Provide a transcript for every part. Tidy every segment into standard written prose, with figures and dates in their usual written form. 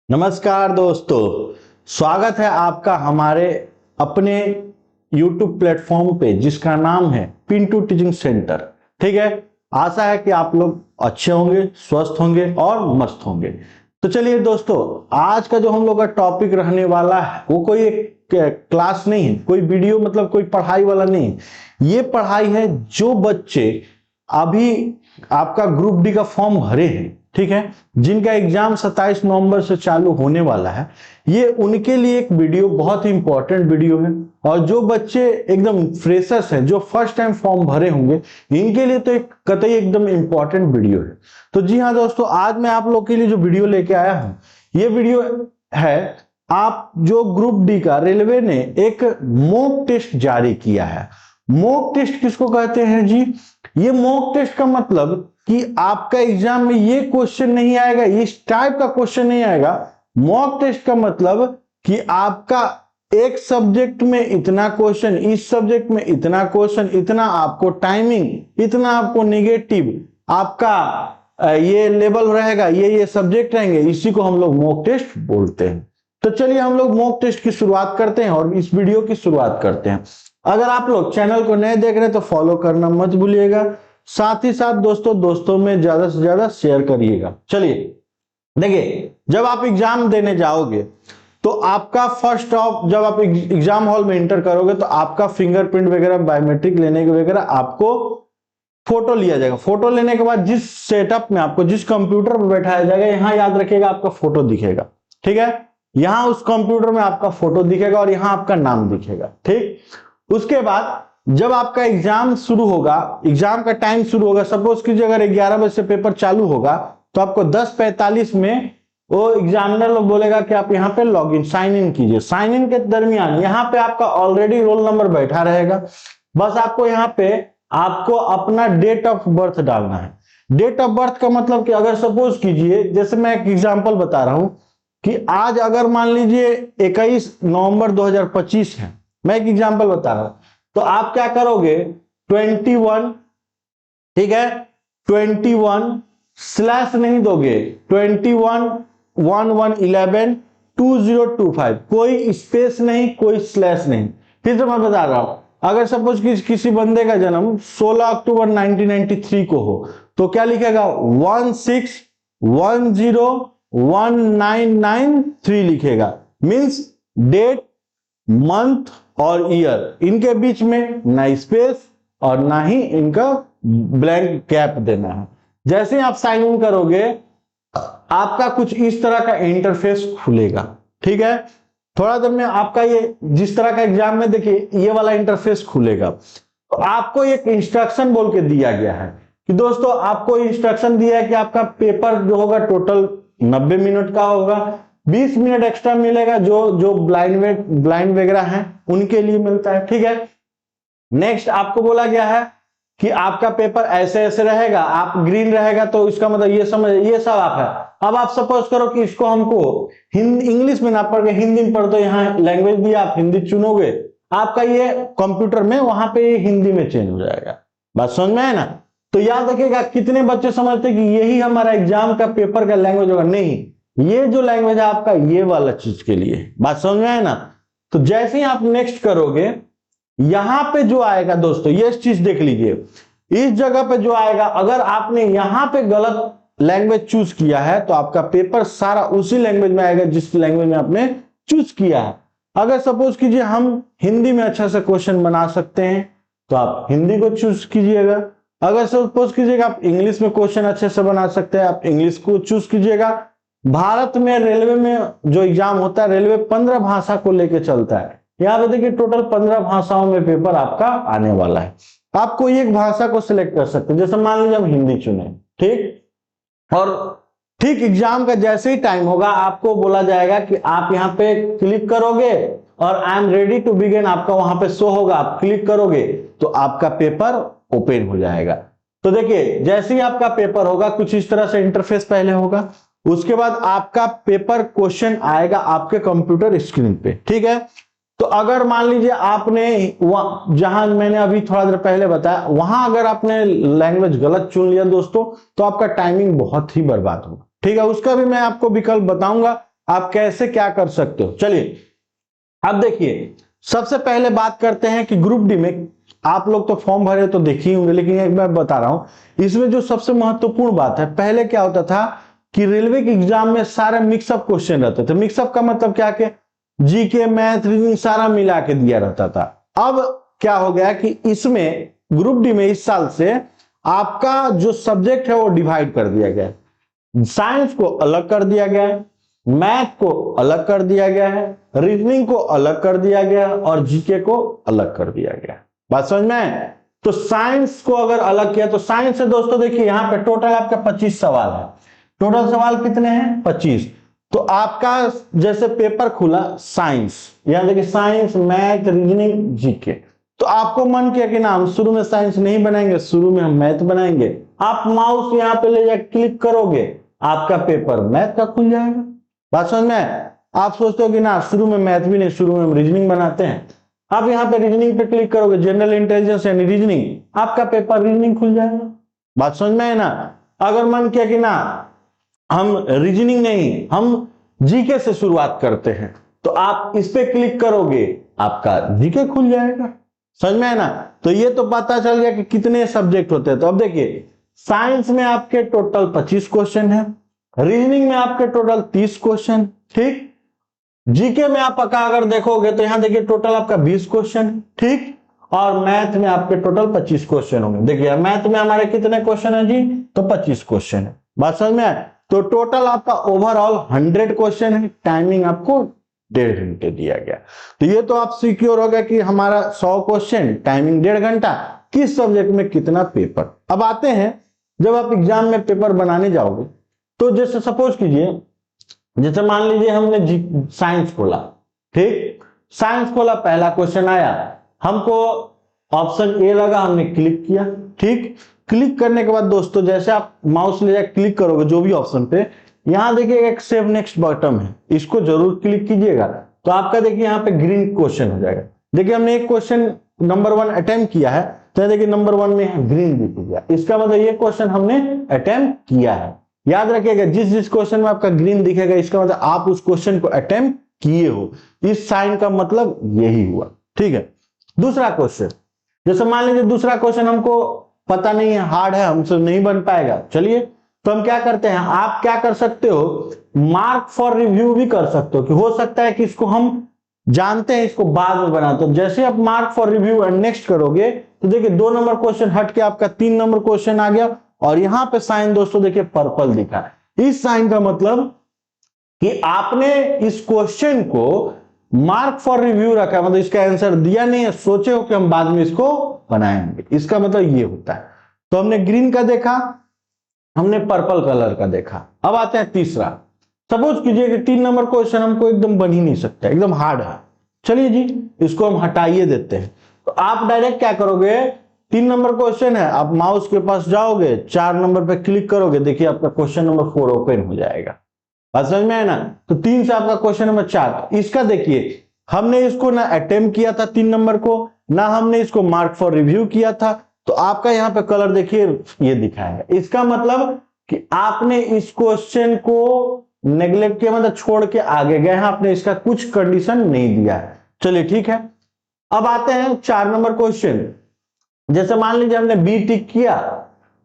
नमस्कार दोस्तों, स्वागत है आपका हमारे अपने YouTube प्लेटफॉर्म पे जिसका नाम है पिंटू टीचिंग सेंटर। ठीक है, आशा है कि आप लोग अच्छे होंगे, स्वस्थ होंगे और मस्त होंगे। तो चलिए दोस्तों, आज का जो हम लोग का टॉपिक रहने वाला है वो कोई एक क्लास नहीं है, कोई वीडियो मतलब कोई पढ़ाई वाला नहीं है। ये पढ़ाई है जो बच्चे अभी आपका ग्रुप डी का फॉर्म भरे हैं, ठीक है, जिनका एग्जाम 27 नवंबर से चालू होने वाला है, ये उनके लिए एक वीडियो बहुत ही इंपॉर्टेंट वीडियो है। और जो बच्चे एकदम फ्रेशर्स हैं, जो फर्स्ट टाइम फॉर्म भरे होंगे, इनके लिए तो एक कतई एकदम इंपॉर्टेंट वीडियो है। तो जी हाँ दोस्तों, आज मैं आप लोग के लिए जो वीडियो लेके आया हूं, ये वीडियो है आप जो ग्रुप डी का रेलवे ने एक मॉक टेस्ट जारी किया है। मॉक टेस्ट किसको कहते हैं जी? ये मॉक टेस्ट का मतलब कि आपका एग्जाम में ये क्वेश्चन नहीं आएगा, इस टाइप का क्वेश्चन नहीं आएगा। मॉक टेस्ट का मतलब कि आपका एक सब्जेक्ट में इतना क्वेश्चन, इस सब्जेक्ट में इतना क्वेश्चन, इतना आपको टाइमिंग, इतना आपको नेगेटिव आपका ये लेवल रहेगा, ये सब्जेक्ट रहेंगे, इसी को हम लोग मॉक टेस्ट बोलते हैं। तो चलिए हम लोग मॉक टेस्ट की शुरुआत करते हैं और इस वीडियो की शुरुआत करते हैं। अगर आप लोग चैनल को नए देख रहे हैं तो फॉलो करना मत भूलिएगा, साथ ही साथ दोस्तों में ज्यादा से ज्यादा शेयर करिएगा। चलिए देखिए, जब आप एग्जाम देने जाओगे तो आपका फर्स्ट ऑफ, जब आप एग्जाम हॉल में एंटर करोगे तो आपका फिंगरप्रिंट वगैरह, बायोमेट्रिक लेने के वगैरह आपको फोटो लिया जाएगा। फोटो लेने के बाद जिस सेटअप में आपको, जिस कंप्यूटर पर बैठाया जाएगा, यहां याद रखिएगा आपका फोटो दिखेगा। ठीक है, यहां उस कंप्यूटर में आपका फोटो दिखेगा और यहां आपका नाम दिखेगा। ठीक, उसके बाद जब आपका एग्जाम शुरू होगा, एग्जाम का टाइम शुरू होगा, सपोज कीजिए अगर 11 बजे से पेपर चालू होगा तो आपको 10:45 में वो एग्जामिनर लोग बोलेगा कि आप यहाँ पे लॉग इन, साइन इन कीजिए। साइन इन के दरमियान यहाँ पे आपका ऑलरेडी रोल नंबर बैठा रहेगा, बस आपको यहाँ पे आपको अपना डेट ऑफ बर्थ डालना है। डेट ऑफ बर्थ का मतलब कि अगर सपोज कीजिए, जैसे मैं एक एग्जाम्पल बता रहा हूं कि आज अगर मान लीजिए 21 नवंबर 2025 है, मैं एक एग्जाम्पल बता रहा हूं, तो आप क्या करोगे 21, ठीक है, 21 स्लैश नहीं दोगे, 21/11/11/2025, कोई स्पेस नहीं, कोई स्लैश नहीं। फिर से मैं बता रहा हूं, अगर सपोज किसी बंदे का जन्म 16 अक्टूबर 1993 को हो तो क्या लिखेगा 16101993 लिखेगा। मींस डेट, मंथ और ईयर, इनके बीच में ना स्पेस और ना ही इनका ब्लैंक गैप देना है। जैसे आप साइन इन करोगे आपका कुछ इस तरह का इंटरफेस खुलेगा। ठीक है, थोड़ा देर में आपका ये जिस तरह का एग्जाम में देखिए ये वाला इंटरफेस खुलेगा। तो आपको एक इंस्ट्रक्शन बोल के दिया गया है कि दोस्तों आपको इंस्ट्रक्शन दिया है कि आपका पेपर जो होगा टोटल 90 मिनट का होगा, 20 मिनट एक्स्ट्रा मिलेगा जो ब्लाइंड वगैरह हैं उनके लिए मिलता है। ठीक है, नेक्स्ट आपको बोला गया है कि आपका पेपर ऐसे ऐसे रहेगा, आप ग्रीन रहेगा तो इसका मतलब ये समझ, ये सब आप है। अब आप सपोज करो कि इसको हमको इंग्लिश में ना पढ़ के हिंदी में पढ़ दो, यहाँ लैंग्वेज भी आप हिंदी चुनोगे, आपका ये कंप्यूटर में वहां पे हिंदी में चेंज हो जाएगा। बात समझ में है ना? तो याद रखिएगा, कितने बच्चे समझते कि यही हमारा एग्जाम का पेपर का लैंग्वेज होगा, नहीं, ये जो लैंग्वेज है आपका ये वाला चीज के लिए। बात समझ में है ना? तो जैसे ही आप नेक्स्ट करोगे, यहां पे जो आएगा दोस्तों, ये चीज देख लीजिए, इस जगह पे जो आएगा, अगर आपने यहां पे गलत लैंग्वेज चूज किया है तो आपका पेपर सारा उसी लैंग्वेज में आएगा जिस लैंग्वेज में आपने चूज किया है। अगर सपोज कीजिए हम हिंदी में अच्छा सा क्वेश्चन बना सकते हैं तो आप हिंदी को चूज कीजिएगा। अगर सपोज कीजिएगा आप इंग्लिश में क्वेश्चन अच्छे से बना सकते हैं, आप इंग्लिश को चूज कीजिएगा। भारत में रेलवे में जो एग्जाम होता है, रेलवे 15 भाषा को लेकर चलता है। यहाँ पे देखिए टोटल 15 भाषाओं में पेपर आपका आने वाला है। आप कोई एक भाषा को सिलेक्ट कर सकते हैं, जैसे मान लीजिए हम हिंदी चुने, ठीक, और ठीक एग्जाम का जैसे ही टाइम होगा आपको बोला जाएगा कि आप यहाँ पे क्लिक करोगे और I am ready to begin आपका वहां पे शो होगा, आप क्लिक करोगे तो आपका पेपर ओपन हो जाएगा। तो देखिए जैसे ही आपका पेपर होगा कुछ इस तरह से इंटरफेस पहले होगा, उसके बाद आपका पेपर क्वेश्चन आएगा आपके कंप्यूटर स्क्रीन पे। ठीक है, तो अगर मान लीजिए आपने जहां मैंने अभी थोड़ा देर पहले बताया वहां अगर आपने लैंग्वेज गलत चुन लिया दोस्तों तो आपका टाइमिंग बहुत ही बर्बाद होगा। ठीक है, उसका भी मैं आपको विकल्प बताऊंगा, आप कैसे क्या कर सकते हो। चलिए अब देखिए, सबसे पहले बात करते हैं कि ग्रुप डी में आप लोग तो फॉर्म भरे तो देखे ही होंगे, लेकिन एक बार बता रहा हूं, इसमें जो सबसे महत्वपूर्ण बात है, पहले क्या होता था कि रेलवे के एग्जाम में सारे मिक्सअप क्वेश्चन रहते थे। मिक्सअप का मतलब क्या, कि जीके, मैथ, रीजनिंग सारा मिला के दिया रहता था। अब क्या हो गया कि इसमें ग्रुप डी में इस साल से आपका जो सब्जेक्ट है वो डिवाइड कर दिया गया है। साइंस को अलग कर दिया गया है, मैथ को अलग कर दिया गया है, रीजनिंग को अलग कर दिया गया है और जीके को अलग कर दिया गया है। बात समझ में आए? तो साइंस को अगर अलग किया तो साइंस से दोस्तों देखिए यहां पे टोटल आपका 25 सवाल है। टोटल सवाल कितने हैं? 25। तो आपका जैसे पेपर खुला साइंस, यहां देखिए साइंस, मैथ, रीजनिंग, जीके, तो आपको मन किया कि ना हम शुरू में साइंस नहीं बनाएंगे, शुरू में हम मैथ बनाएंगे। आप माउस यहां पे ले जाकर क्लिक करोगे, आपका पेपर मैथ का खुल जाएगा। बात समझ में? आप सोचते हो कि ना शुरू में मैथ भी नहीं, शुरू में हम रीजनिंग बनाते हैं। आप यहाँ पे रीजनिंग पे क्लिक करोगे, जनरल इंटेलिजेंस यानी रीजनिंग, आपका पेपर रीजनिंग खुल जाएगा। बात समझ में है ना? अगर मन किया कि ना हम रीजनिंग नहीं, हम जीके से शुरुआत करते हैं, तो आप इस पे क्लिक करोगे, आपका जीके खुल जाएगा। समझ में है ना? तो ये तो पता चल गया कि कितने सब्जेक्ट होते हैं। तो अब देखिए, साइंस में आपके टोटल 25 क्वेश्चन है, रीजनिंग में आपके टोटल 30 क्वेश्चन, ठीक। जीके में आप अगर देखोगे तो यहां देखिए टोटल आपका 20 क्वेश्चन, ठीक। और मैथ में आपके टोटल 25 क्वेश्चन होंगे। देखिए मैथ में हमारे कितने क्वेश्चन है जी? तो 25 क्वेश्चन है। बात समझ में आए? तो टोटल आपका ओवरऑल 100 क्वेश्चन है। टाइमिंग आपको 1.5 घंटे दिया गया। तो ये तो आप सिक्योर हो गया कि हमारा 100 क्वेश्चन, टाइमिंग 1.5 घंटा, किस सब्जेक्ट में कितना पेपर। अब आते हैं, जब आप एग्जाम में पेपर बनाने जाओगे तो जैसे सपोज कीजिए, जैसे मान लीजिए हमने साइंस खोला, ठीक। साइंस खोला, पहला क्वेश्चन आया, हमको ऑप्शन ए लगा, हमने क्लिक किया, ठीक। क्लिक करने के बाद दोस्तों जैसे आप माउस ले जाकर क्लिक करोगे जो भी ऑप्शन पे, यहां देखिए एक सेव नेक्स्ट बटन है, इसको जरूर क्लिक कीजिएगा। तो आपका देखिए यहाँ पे ग्रीन क्वेश्चन हो जाएगा। देखिए हमने एक क्वेश्चन नंबर 1 अटेम्प्ट किया है, तो देखिए नंबर 1 में ग्रीन दिख गया, इसका मतलब ये क्वेश्चन हमने अटेम्प्ट किया है। याद रखिएगा, जिस जिस क्वेश्चन में आपका ग्रीन दिखेगा इसका मतलब आप उस क्वेश्चन को अटेम्प्ट किए हो। इस साइन का मतलब यही हुआ, ठीक है। दूसरा क्वेश्चन, जैसे मान लीजिए दूसरा क्वेश्चन हमको पता नहीं है, हार्ड है, हमसे नहीं बन पाएगा। चलिए तो हम क्या करते हैं, आप क्या कर सकते हो, मार्क फॉर रिव्यू भी कर सकते हो, कि हो सकता है कि इसको हम जानते हैं, इसको बाद में बनाते हो। जैसे आप mark for review and next करोगे तो देखिए 2 नंबर क्वेश्चन हट के आपका 3 नंबर क्वेश्चन आ गया। और यहां पे साइन दोस्तों देखिए पर्पल दिखा है। इस साइन का मतलब कि आपने इस क्वेश्चन को मार्क फॉर रिव्यू रखा, मतलब इसका आंसर दिया नहीं है, सोचे हो कि हम बाद में इसको बनाएंगे, इसका मतलब ये होता है। तो हमने ग्रीन का देखा, हमने पर्पल कलर का देखा। अब आते हैं तीसरा। सपोज कीजिए कि 3 नंबर क्वेश्चन हमको एकदम बन ही नहीं सकता, एकदम हार्ड है। चलिए जी इसको हम हटाइए देते हैं। तो आप डायरेक्ट क्या करोगे, 3 नंबर क्वेश्चन है, आप माउस के पास जाओगे, 4 नंबर पे क्लिक करोगे, देखिए आपका क्वेश्चन नंबर 4 ओपन हो जाएगा। बात समझ में है ना? तो 3 से आपका क्वेश्चन नंबर 4, इसका देखिए हमने इसको ना अटेम्प्ट किया था 3 नंबर को, ना हमने इसको मार्क फॉर रिव्यू किया था। तो आपका यहाँ पे कलर देखिए ये दिखाएगा, इसका मतलब कि आपने इस क्वेश्चन को नेग्लेक्ट किया, मतलब छोड़ के आगे गए हैं, आपने इसका कुछ कंडीशन नहीं दिया है। चलिए ठीक है। अब आते हैं 4 नंबर क्वेश्चन। जैसे मान लीजिए हमने बी टिक किया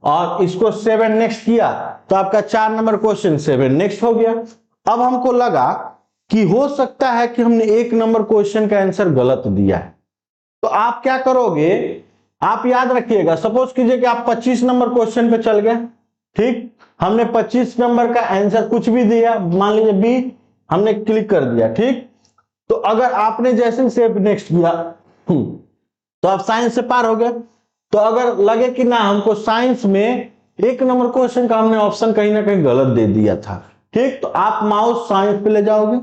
और इसको 7 नेक्स्ट किया, तो आपका 4 नंबर क्वेश्चन 7 नेक्स्ट हो गया। अब हमको लगा कि हो सकता है कि हमने 1 नंबर क्वेश्चन का आंसर गलत दिया है। तो आप क्या करोगे, आप याद रखिएगा, सपोज कीजिए कि आप 25 नंबर क्वेश्चन पे चल गए, ठीक। हमने 25 नंबर का आंसर कुछ भी दिया, मान लीजिए बी, हमने क्लिक कर दिया, ठीक। तो अगर आपने जैसे सेव नेक्स्ट किया तो आप साइंस से पार हो गए। तो अगर लगे कि ना हमको साइंस में 1 नंबर क्वेश्चन का हमने ऑप्शन कहीं ना कहीं गलत दे दिया था, ठीक, तो आप माउस साइंस पे ले जाओगे।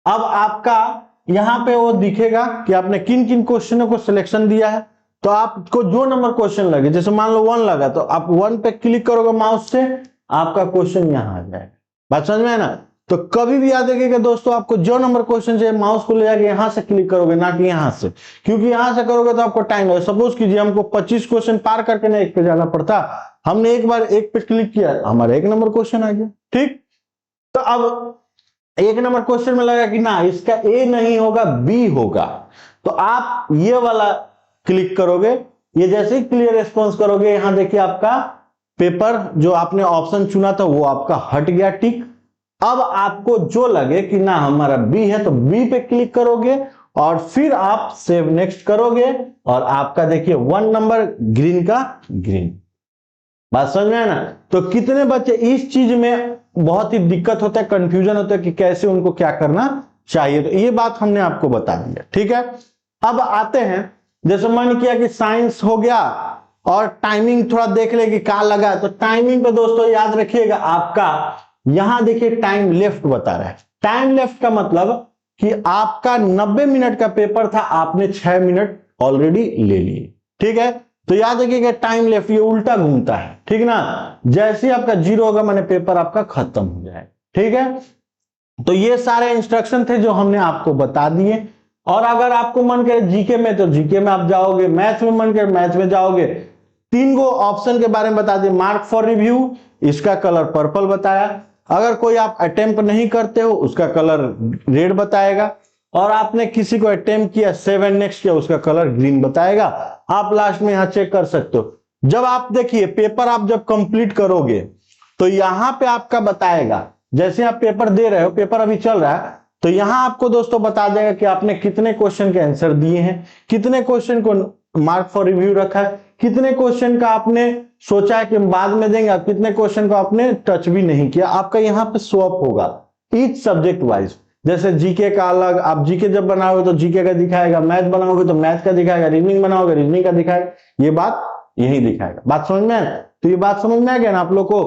अब आपका यहां पे वो दिखेगा कि आपने किन किन क्वेश्चनों को सिलेक्शन दिया है। तो आपको जो नंबर क्वेश्चन लगे, जैसे मान लो 1 लगा, तो आप 1 पे क्लिक करोगे माउस से, आपका क्वेश्चन यहां आ जाएगा। बात समझ में है ना? तो कभी भी याद रखिएगा दोस्तों, आपको जो नंबर क्वेश्चन चाहिए माउस को ले जाके यहां से क्लिक करोगे, ना कि यहां से, क्योंकि यहां से करोगे तो आपको टाइम लगेगा। सपोज कीजिए हमको 25 क्वेश्चन पार करके ना 1 पे जाना पड़ता, हमने एक बार 1 पे क्लिक किया, हमारा 1 नंबर क्वेश्चन आ गया, ठीक। तो अब एक नंबर क्वेश्चन में लगा कि ना इसका ए नहीं होगा बी होगा, तो आप ये वाला क्लिक करोगे। ये जैसे ही क्लियर रिस्पॉन्स करोगे, यहां देखिए आपका पेपर जो आपने ऑप्शन चुना था वो आपका हट गया टिक। अब आपको जो लगे कि ना हमारा बी है तो बी पे क्लिक करोगे और फिर आप सेव नेक्स्ट करोगे और आपका देखिए 1 नंबर ग्रीन का ग्रीन। बात समझ में आया ना। तो कितने बच्चे इस चीज में बहुत ही दिक्कत होता है, कंफ्यूजन होता है कि कैसे उनको क्या करना चाहिए, तो ये बात हमने आपको बता दी है। ठीक है, अब आते हैं, जैसे मन किया कि साइंस हो गया और टाइमिंग थोड़ा देख ले कि क्या लगा, तो टाइमिंग पे दोस्तों याद रखिएगा आपका यहां देखिए टाइम लेफ्ट बता रहा है। टाइम लेफ्ट का मतलब कि आपका 90 मिनट का पेपर था, आपने 6 मिनट ऑलरेडी ले लिए। ठीक है, तो याद रखिएगा टाइम लेफ्ट ये उल्टा घूमता है, ठीक ना। जैसे ही आपका 0 होगा माने पेपर आपका खत्म हो जाए। ठीक है, तो ये सारे इंस्ट्रक्शन थे जो हमने आपको बता दिए। और अगर आपको मन करे जीके में तो जीके में आप जाओगे, मैथ में मन करे मैथ में जाओगे। 3 गो ऑप्शन के बारे में बता दिए, मार्क फॉर रिव्यू, इसका कलर पर्पल बताया। अगर कोई आप अटेम्प्ट नहीं करते हो उसका कलर रेड बताएगा, और आपने किसी को अटेम्प्ट किया 7 नेक्स्ट किया उसका कलर ग्रीन बताएगा। आप लास्ट में यहां चेक कर सकते हो। जब आप देखिए पेपर आप जब कंप्लीट करोगे तो यहां पे आपका बताएगा, जैसे आप पेपर दे रहे हो, पेपर अभी चल रहा है, तो यहां आपको दोस्तों बता देगा कि आपने कितने क्वेश्चन के आंसर दिए हैं, कितने क्वेश्चन को मार्क फॉर रिव्यू रखा है, कितने क्वेश्चन का आपने सोचा है कि बाद में देंगे, कितने क्वेश्चन को आपने टच भी नहीं किया। आपका यहाँ पे शो अप होगा ईच सब्जेक्ट वाइज। जैसे जीके का अलग, आप जीके जब बनाओगे तो जीके का दिखाएगा, मैथ बनाओगे तो मैथ का दिखाएगा, रीजनिंग बनाओगे रीजनिंग का दिखाएगा, ये बात यही दिखाएगा। बात समझ में आया? तो ये बात समझ में आ गया ना आप लोग को।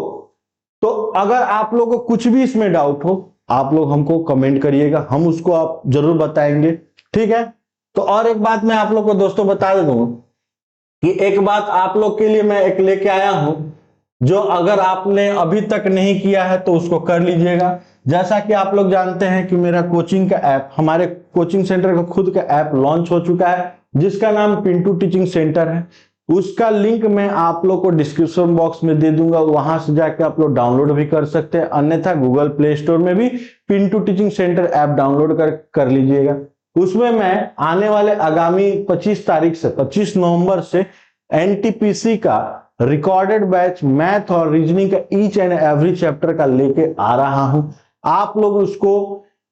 तो अगर आप लोग को कुछ भी इसमें डाउट हो आप लोग हमको कमेंट करिएगा, हम उसको आप जरूर बताएंगे। ठीक है, तो और एक बात मैं आप लोग को दोस्तों बता दूं कि एक बात आप लोग के लिए मैं एक लेके आया हूं, जो अगर आपने अभी तक नहीं किया है तो उसको कर लीजिएगा। जैसा कि आप लोग जानते हैं कि मेरा कोचिंग का ऐप, हमारे कोचिंग सेंटर का खुद का ऐप लॉन्च हो चुका है जिसका नाम पिंटू टीचिंग सेंटर है। उसका लिंक मैं आप लोग को डिस्क्रिप्शन बॉक्स में दे दूंगा, वहां से जाके आप लोग डाउनलोड भी कर सकते हैं, अन्यथा गूगल प्ले स्टोर में भी Pintu teaching centre app download कर लीजिएगा। उसमें मैं आने वाले आगामी 25 तारीख से 25 नवंबर से एनटीपीसी का रिकॉर्डेड बैच मैथ और रीजनिंग का ईच एंड एवरी चैप्टर का लेके आ रहा हूं। आप लोग उसको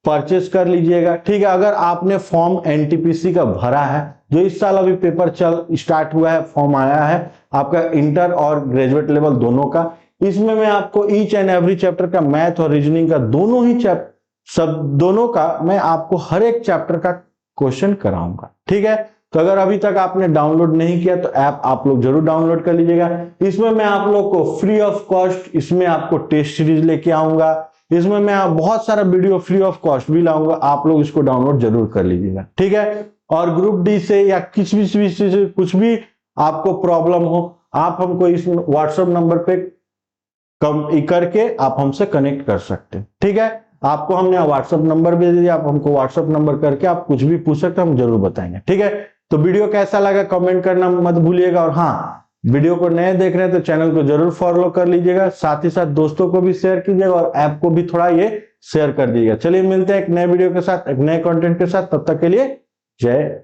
परचेस कर लीजिएगा। ठीक है, अगर आपने फॉर्म एनटीपीसी का भरा है, जो इस साल अभी पेपर स्टार्ट हुआ है, फॉर्म आया है आपका इंटर और ग्रेजुएट लेवल दोनों का, इसमें मैं आपको ईच एंड एवरी चैप्टर का मैथ और रीजनिंग का दोनों ही दोनों का मैं आपको हर एक चैप्टर का क्वेश्चन कराऊंगा। ठीक है, तो अगर अभी तक आपने डाउनलोड नहीं किया तो ऐप आप लोग जरूर डाउनलोड कर लीजिएगा। इसमें मैं आप लोग को फ्री ऑफ कॉस्ट इसमें आपको टेस्ट सीरीज लेके आऊंगा, इसमें मैं बहुत सारा वीडियो फ्री ऑफ कॉस्ट भी लाऊंगा, आप लोग इसको डाउनलोड जरूर कर लीजिएगा। ठीक है, और ग्रुप डी से या किसी भी से कुछ भी आपको प्रॉब्लम हो आप हमको इस व्हाट्सएप नंबर पे कम करके आप हमसे कनेक्ट कर सकते हैं। ठीक है, आपको हमने व्हाट्सएप नंबर भी दे दिया, आप हमको व्हाट्सएप नंबर करके आप कुछ भी पूछ सकते हैं, हम जरूर बताएंगे। ठीक है, तो वीडियो कैसा लगा कमेंट करना मत भूलिएगा, और हाँ वीडियो को नए देख रहे हैं तो चैनल को जरूर फॉलो कर लीजिएगा, साथ ही साथ दोस्तों को भी शेयर कीजिएगा और ऐप को भी थोड़ा ये शेयर कर दीजिएगा। चलिए मिलते हैं एक नए वीडियो के साथ, एक नए कंटेंट के साथ, तब तक के लिए जय